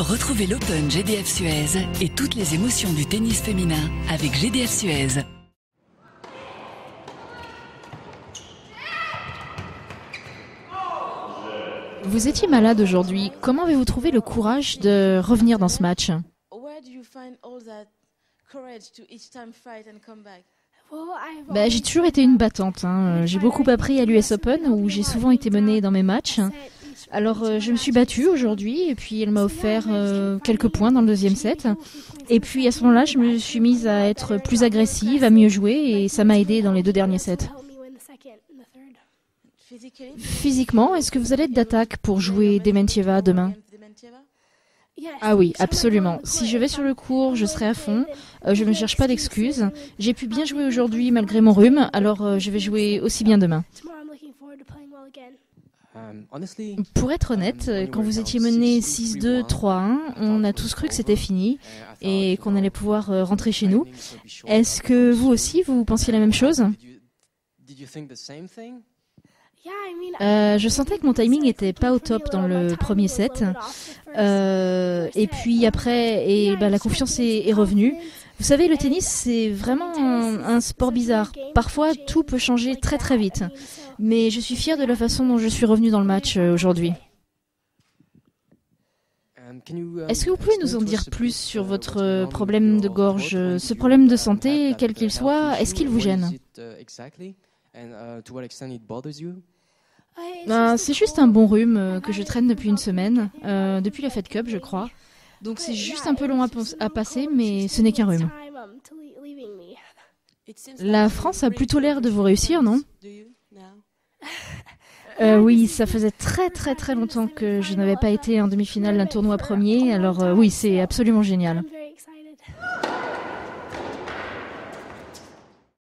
Retrouvez l'Open GDF Suez et toutes les émotions du tennis féminin avec GDF Suez. Vous étiez malade aujourd'hui. Comment avez-vous trouvé le courage de revenir dans ce match? J'ai toujours été une battante. J'ai beaucoup appris à l'US Open où j'ai souvent été menée dans mes matchs. Alors je me suis battue aujourd'hui et puis elle m'a offert quelques points dans le deuxième set. Et puis à ce moment-là, je me suis mise à être plus agressive, à mieux jouer et ça m'a aidée dans les deux derniers sets. Physiquement, est-ce que vous allez être d'attaque pour jouer Dementieva demain? Ah oui, absolument. Si je vais sur le court, je serai à fond. Je ne cherche pas d'excuses. J'ai pu bien jouer aujourd'hui malgré mon rhume, alors je vais jouer aussi bien demain. Pour être honnête, quand vous étiez mené 6-2, 3-1, on a tous cru que c'était fini et qu'on allait pouvoir rentrer chez nous. Est-ce que vous aussi, vous pensiez la même chose? Je sentais que mon timing était pas au top dans le premier set. Et puis après, la confiance est revenue. Vous savez, le tennis, c'est vraiment un sport bizarre. Parfois, tout peut changer très très vite. Mais je suis fière de la façon dont je suis revenue dans le match aujourd'hui. Est-ce que vous pouvez nous en dire plus sur votre problème de gorge? Ce problème de santé, quel qu'il soit, est-ce qu'il vous gêne? C'est juste un bon rhume que je traîne depuis une semaine, depuis la Fed Cup, je crois. Donc c'est juste un peu long à passer, mais ce n'est qu'un rhume. La France a plutôt l'air de vous réussir, non? Oui, ça faisait très très très longtemps que je n'avais pas été en demi-finale d'un tournoi premier, alors oui, c'est absolument génial.